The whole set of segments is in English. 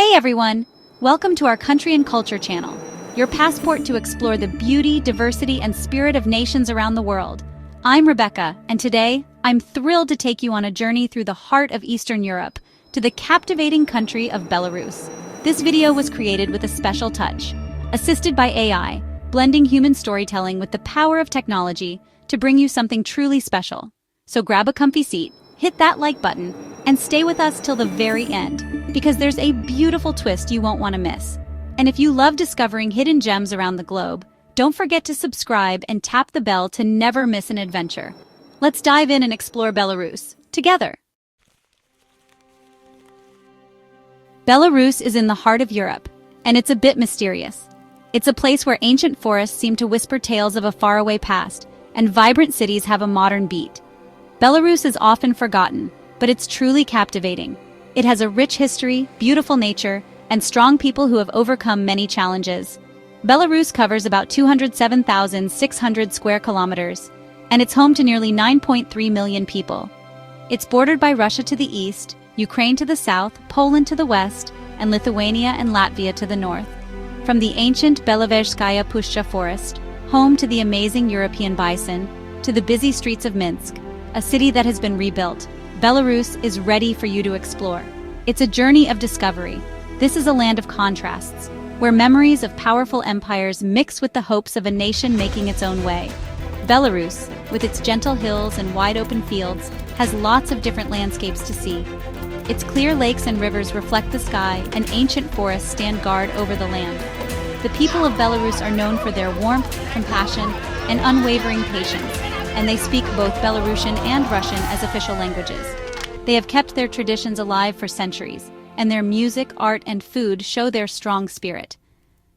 Hey everyone! Welcome to our Country and Culture channel, your passport to explore the beauty, diversity, and spirit of nations around the world. I'm Rebecca, and today, I'm thrilled to take you on a journey through the heart of Eastern Europe, to the captivating country of Belarus. This video was created with a special touch, assisted by AI, blending human storytelling with the power of technology to bring you something truly special. So grab a comfy seat, hit that like button, and stay with us till the very end, because there's a beautiful twist you won't want to miss. And if you love discovering hidden gems around the globe, don't forget to subscribe and tap the bell to never miss an adventure. Let's dive in and explore Belarus together. Belarus is in the heart of Europe, and it's a bit mysterious. It's a place where ancient forests seem to whisper tales of a faraway past, and vibrant cities have a modern beat. Belarus is often forgotten, but it's truly captivating. It has a rich history, beautiful nature, and strong people who have overcome many challenges. Belarus covers about 207,600 square kilometers, and it's home to nearly 9.3 million people. It's bordered by Russia to the east, Ukraine to the south, Poland to the west, and Lithuania and Latvia to the north. From the ancient Belarusian Puszcha forest, home to the amazing European bison, to the busy streets of Minsk, a city that has been rebuilt, Belarus is ready for you to explore. It's a journey of discovery. This is a land of contrasts, where memories of powerful empires mix with the hopes of a nation making its own way. Belarus, with its gentle hills and wide-open fields, has lots of different landscapes to see. Its clear lakes and rivers reflect the sky, and ancient forests stand guard over the land. The people of Belarus are known for their warmth, compassion, and unwavering patience, and they speak both Belarusian and Russian as official languages. They have kept their traditions alive for centuries, and their music, art, and food show their strong spirit.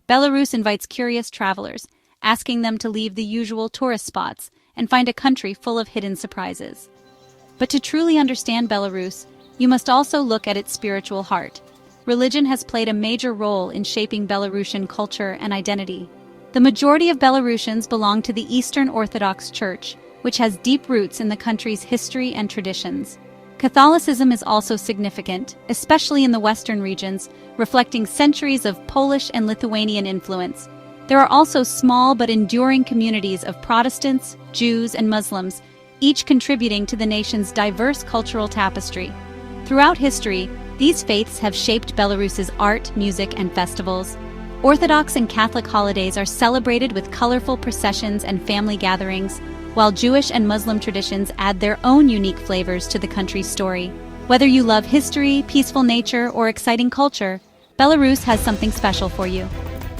Belarus invites curious travelers, asking them to leave the usual tourist spots and find a country full of hidden surprises. But to truly understand Belarus, you must also look at its spiritual heart. Religion has played a major role in shaping Belarusian culture and identity. The majority of Belarusians belong to the Eastern Orthodox Church, which has deep roots in the country's history and traditions. Catholicism is also significant, especially in the western regions, reflecting centuries of Polish and Lithuanian influence. There are also small but enduring communities of Protestants, Jews, and Muslims, each contributing to the nation's diverse cultural tapestry. Throughout history, these faiths have shaped Belarus's art, music, and festivals. Orthodox and Catholic holidays are celebrated with colorful processions and family gatherings, while Jewish and Muslim traditions add their own unique flavors to the country's story. Whether you love history, peaceful nature, or exciting culture, Belarus has something special for you.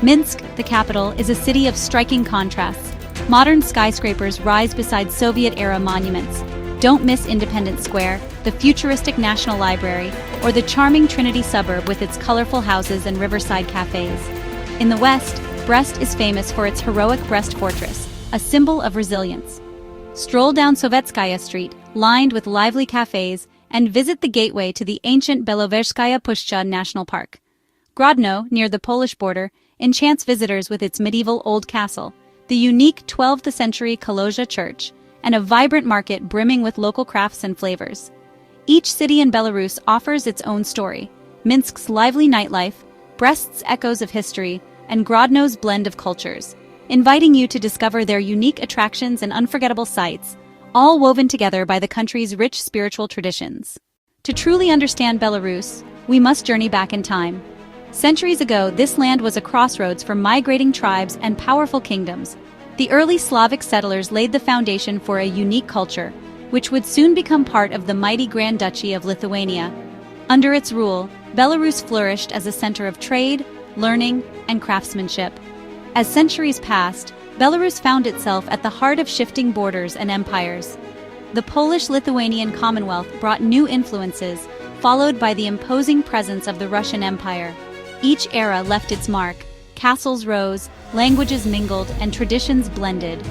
Minsk, the capital, is a city of striking contrasts. Modern skyscrapers rise beside Soviet-era monuments. Don't miss Independence Square, the futuristic National Library, or the charming Trinity suburb with its colorful houses and riverside cafes. In the west, Brest is famous for its heroic Brest Fortress, a symbol of resilience. Stroll down Sovetskaya Street, lined with lively cafes, and visit the gateway to the ancient Belarusian Puszcha National Park. Grodno, near the Polish border, enchants visitors with its medieval old castle, the unique 12th century Kolozha Church, and a vibrant market brimming with local crafts and flavors. Each city in Belarus offers its own story: Minsk's lively nightlife, Brest's echoes of history, and Grodno's blend of cultures, inviting you to discover their unique attractions and unforgettable sights, all woven together by the country's rich spiritual traditions. To truly understand Belarus, we must journey back in time. Centuries ago, this land was a crossroads for migrating tribes and powerful kingdoms. The early Slavic settlers laid the foundation for a unique culture, which would soon become part of the mighty Grand Duchy of Lithuania. Under its rule, Belarus flourished as a center of trade, learning, and craftsmanship. As centuries passed, Belarus found itself at the heart of shifting borders and empires. The Polish-Lithuanian Commonwealth brought new influences, followed by the imposing presence of the Russian Empire. Each era left its mark. Castles rose, languages mingled, and traditions blended.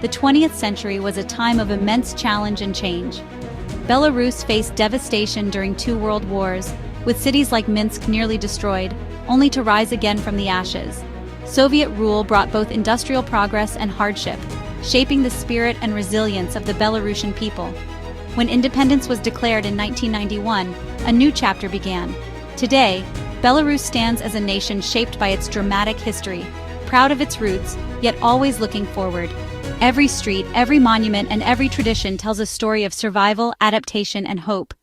The 20th century was a time of immense challenge and change. Belarus faced devastation during 2 world wars, with cities like Minsk nearly destroyed, only to rise again from the ashes. Soviet rule brought both industrial progress and hardship, shaping the spirit and resilience of the Belarusian people. When independence was declared in 1991, a new chapter began. Today, Belarus stands as a nation shaped by its dramatic history, proud of its roots, yet always looking forward. Every street, every monument, and every tradition tells a story of survival, adaptation, and hope.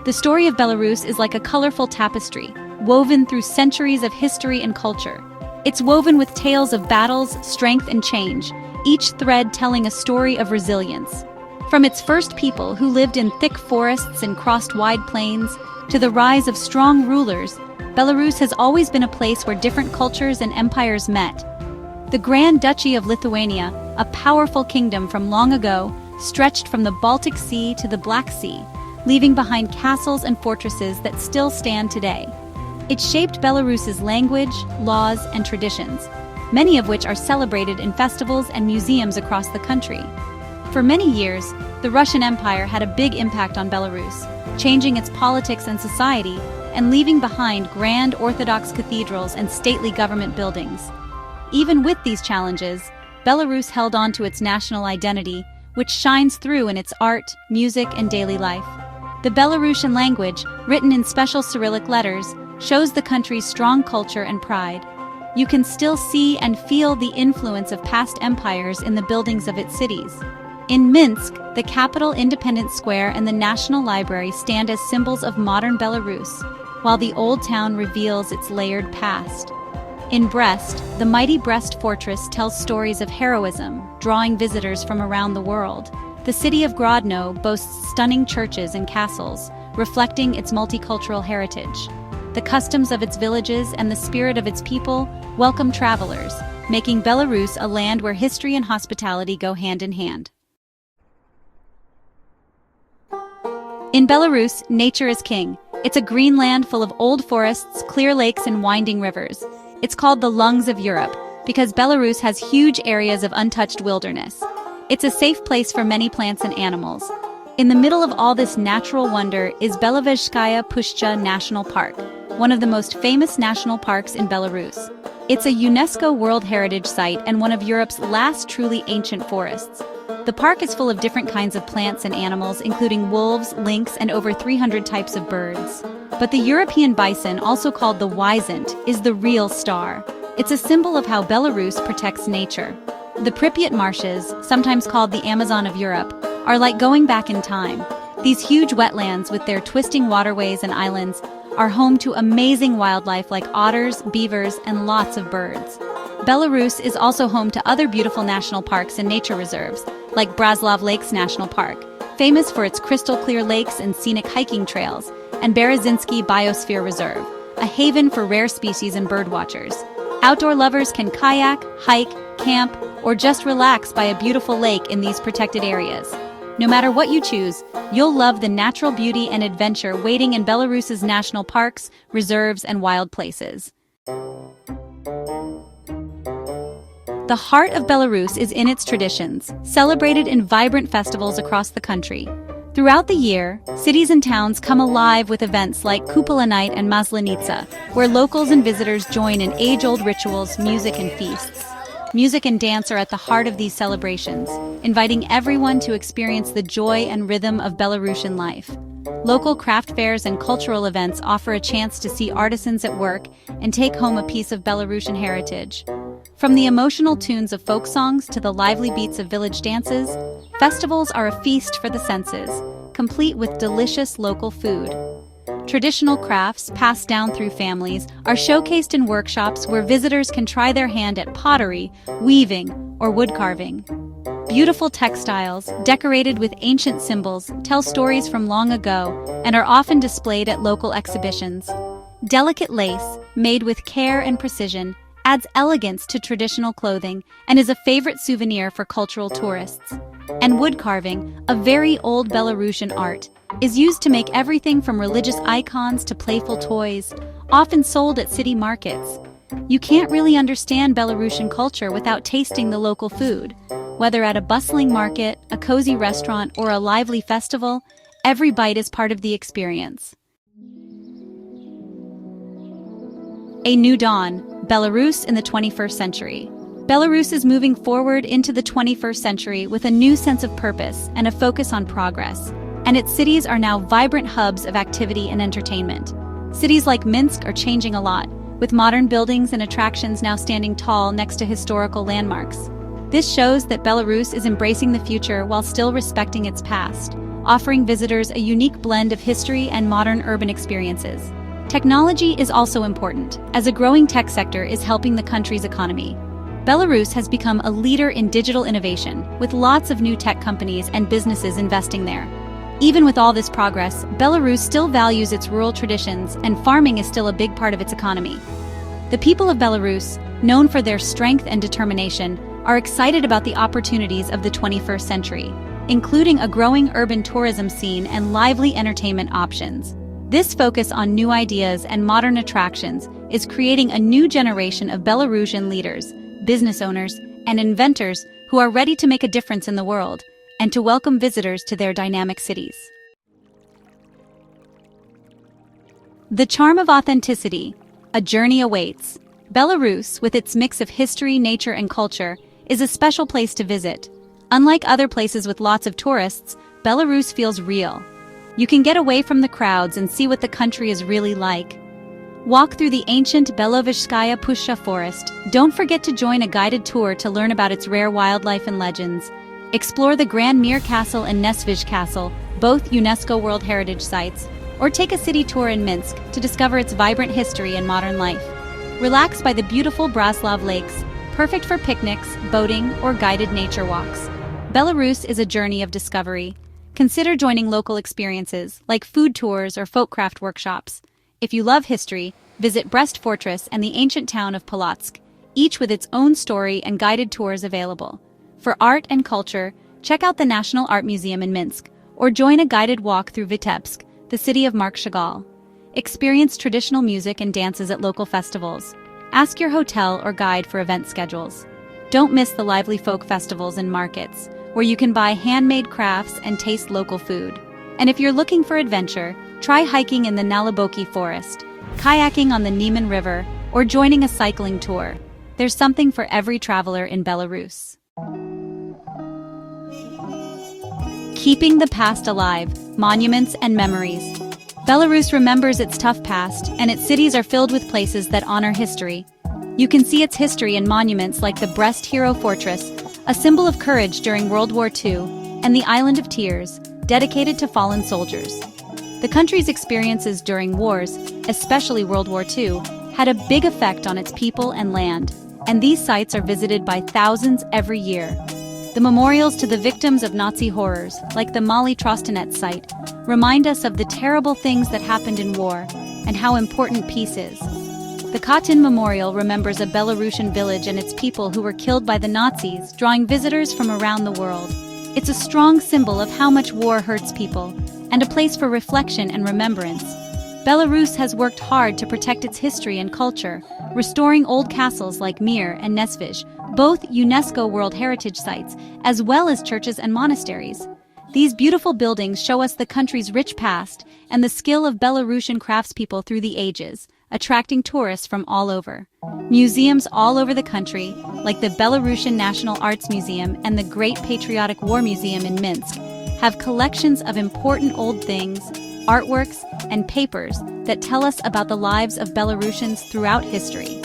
The story of Belarus is like a colorful tapestry, woven through centuries of history and culture. It's woven with tales of battles, strength, and change, each thread telling a story of resilience. From its first people who lived in thick forests and crossed wide plains, to the rise of strong rulers, Belarus has always been a place where different cultures and empires met. The Grand Duchy of Lithuania, a powerful kingdom from long ago, stretched from the Baltic Sea to the Black Sea, leaving behind castles and fortresses that still stand today. It shaped Belarus's language, laws, and traditions, many of which are celebrated in festivals and museums across the country. For many years, the Russian Empire had a big impact on Belarus, changing its politics and society, and leaving behind grand Orthodox cathedrals and stately government buildings. Even with these challenges, Belarus held on to its national identity, which shines through in its art, music, and daily life. The Belarusian language, written in special Cyrillic letters, shows the country's strong culture and pride. You can still see and feel the influence of past empires in the buildings of its cities. In Minsk, the capital Independence Square and the National Library stand as symbols of modern Belarus, while the old town reveals its layered past. In Brest, the mighty Brest fortress tells stories of heroism, drawing visitors from around the world. The city of Grodno boasts stunning churches and castles, reflecting its multicultural heritage. The customs of its villages and the spirit of its people welcome travelers, making Belarus a land where history and hospitality go hand in hand. In Belarus, nature is king. It's a green land full of old forests, clear lakes, and winding rivers. It's called the lungs of Europe because Belarus has huge areas of untouched wilderness. It's a safe place for many plants and animals. In the middle of all this natural wonder is Belovezhskaya Pushcha National Park, one of the most famous national parks in Belarus. It's a UNESCO World Heritage Site and one of Europe's last truly ancient forests. The park is full of different kinds of plants and animals, including wolves, lynx, and over 300 types of birds. But the European bison, also called the wisent, is the real star. It's a symbol of how Belarus protects nature. The Pripyat marshes, sometimes called the Amazon of Europe, are like going back in time. These huge wetlands with their twisting waterways and islands are home to amazing wildlife like otters, beavers, and lots of birds. Belarus is also home to other beautiful national parks and nature reserves, like Braslav Lakes National Park, famous for its crystal-clear lakes and scenic hiking trails, and Berezinsky Biosphere Reserve, a haven for rare species and birdwatchers. Outdoor lovers can kayak, hike, camp, or just relax by a beautiful lake in these protected areas. No matter what you choose, you'll love the natural beauty and adventure waiting in Belarus's national parks, reserves, and wild places. The heart of Belarus is in its traditions, celebrated in vibrant festivals across the country. Throughout the year, cities and towns come alive with events like Kupola Night and Maslenitsa, where locals and visitors join in age-old rituals, music, and feasts. Music and dance are at the heart of these celebrations, inviting everyone to experience the joy and rhythm of Belarusian life. Local craft fairs and cultural events offer a chance to see artisans at work and take home a piece of Belarusian heritage. From the emotional tunes of folk songs to the lively beats of village dances, festivals are a feast for the senses, complete with delicious local food. Traditional crafts, passed down through families, are showcased in workshops where visitors can try their hand at pottery, weaving, or wood carving. Beautiful textiles, decorated with ancient symbols, tell stories from long ago and are often displayed at local exhibitions. Delicate lace, made with care and precision, adds elegance to traditional clothing and is a favorite souvenir for cultural tourists. And wood carving, a very old Belarusian art, is used to make everything from religious icons to playful toys, often sold at city markets. You can't really understand Belarusian culture without tasting the local food. Whether at a bustling market, a cozy restaurant, or a lively festival, every bite is part of the experience. A new dawn, Belarus in the 21st century. Belarus is moving forward into the 21st century with a new sense of purpose and a focus on progress. and its cities are now vibrant hubs of activity and entertainment. Cities like Minsk are changing a lot, with modern buildings and attractions now standing tall next to historical landmarks. This shows that Belarus is embracing the future while still respecting its past, offering visitors a unique blend of history and modern urban experiences. Technology is also important, as a growing tech sector is helping the country's economy. Belarus has become a leader in digital innovation, with lots of new tech companies and businesses investing there. Even with all this progress, Belarus still values its rural traditions, and farming is still a big part of its economy. The people of Belarus, known for their strength and determination, are excited about the opportunities of the 21st century, including a growing urban tourism scene and lively entertainment options. This focus on new ideas and modern attractions is creating a new generation of Belarusian leaders, business owners, and inventors who are ready to make a difference in the world and to welcome visitors to their dynamic cities. The charm of authenticity. A journey awaits. Belarus, with its mix of history, nature, and culture, is a special place to visit. Unlike other places with lots of tourists, Belarus feels real. You can get away from the crowds and see what the country is really like. Walk through the ancient Belovezhskaya Pusha forest. Don't forget to join a guided tour to learn about its rare wildlife and legends. Explore the Grand Mir Castle and Nesvizh Castle, both UNESCO World Heritage Sites, or take a city tour in Minsk to discover its vibrant history and modern life. Relax by the beautiful Braslav Lakes, perfect for picnics, boating, or guided nature walks. Belarus is a journey of discovery. Consider joining local experiences, like food tours or folkcraft workshops. If you love history, visit Brest Fortress and the ancient town of Polotsk, each with its own story and guided tours available. For art and culture, check out the National Art Museum in Minsk, or join a guided walk through Vitebsk, the city of Mark Chagall. Experience traditional music and dances at local festivals. Ask your hotel or guide for event schedules. Don't miss the lively folk festivals and markets, where you can buy handmade crafts and taste local food. And if you're looking for adventure, try hiking in the Naliboki forest, kayaking on the Neman River, or joining a cycling tour. There's something for every traveler in Belarus. Keeping the past alive, monuments and memories. Belarus remembers its tough past, and its cities are filled with places that honor history. You can see its history in monuments like the Brest Hero Fortress, a symbol of courage during World War II, and the Island of Tears, dedicated to fallen soldiers. The country's experiences during wars, especially World War II, had a big effect on its people and land, and these sites are visited by thousands every year. The memorials to the victims of Nazi horrors, like the Mali Trostanet site, remind us of the terrible things that happened in war and how important peace is. The Katyn Memorial remembers a Belarusian village and its people who were killed by the Nazis, drawing visitors from around the world. It's a strong symbol of how much war hurts people, and a place for reflection and remembrance. Belarus has worked hard to protect its history and culture, restoring old castles like Mir and Nesvizh, both UNESCO World Heritage Sites, as well as churches and monasteries. These beautiful buildings show us the country's rich past and the skill of Belarusian craftspeople through the ages, attracting tourists from all over. Museums all over the country, like the Belarusian National Arts Museum and the Great Patriotic War Museum in Minsk, have collections of important old things, artworks, and papers that tell us about the lives of Belarusians throughout history.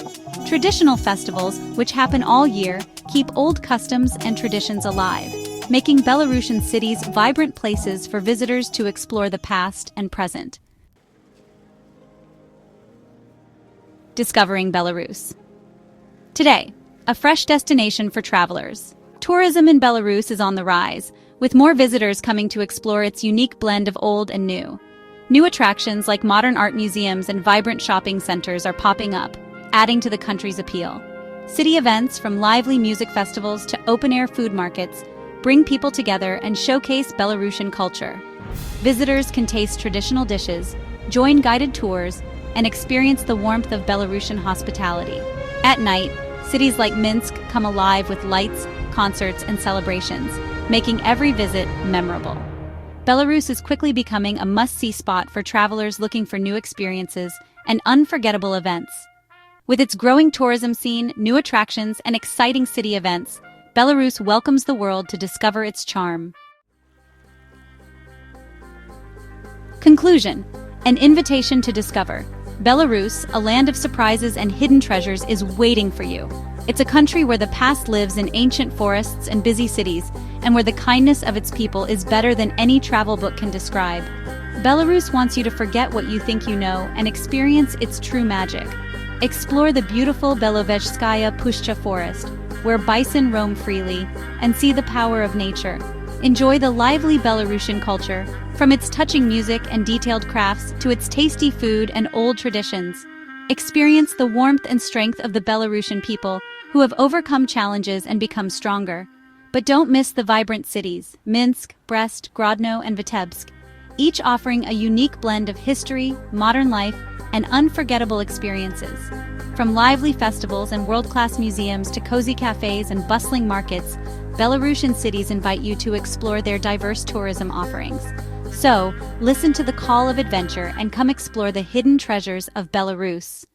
Traditional festivals, which happen all year, keep old customs and traditions alive, making Belarusian cities vibrant places for visitors to explore the past and present. Discovering Belarus. Today, a fresh destination for travelers. Tourism in Belarus is on the rise, with more visitors coming to explore its unique blend of old and new. New attractions like modern art museums and vibrant shopping centers are popping up, adding to the country's appeal. City events, from lively music festivals to open-air food markets, bring people together and showcase Belarusian culture. Visitors can taste traditional dishes, join guided tours, and experience the warmth of Belarusian hospitality. At night, cities like Minsk come alive with lights, concerts, and celebrations, making every visit memorable. Belarus is quickly becoming a must-see spot for travelers looking for new experiences and unforgettable events. With its growing tourism scene, new attractions, and exciting city events, Belarus welcomes the world to discover its charm. Conclusion: an invitation to discover. Belarus, a land of surprises and hidden treasures, is waiting for you. It's a country where the past lives in ancient forests and busy cities, and where the kindness of its people is better than any travel book can describe. Belarus wants you to forget what you think you know and experience its true magic. Explore the beautiful Belovezhskaya Pushcha forest, where bison roam freely, and see the power of nature. Enjoy the lively Belarusian culture, from its touching music and detailed crafts to its tasty food and old traditions. Experience the warmth and strength of the Belarusian people, who have overcome challenges and become stronger. But don't miss the vibrant cities, Minsk, Brest, Grodno, and Vitebsk, each offering a unique blend of history, modern life, and unforgettable experiences. From lively festivals and world-class museums to cozy cafes and bustling markets, Belarusian cities invite you to explore their diverse tourism offerings. So, listen to the call of adventure and come explore the hidden treasures of Belarus.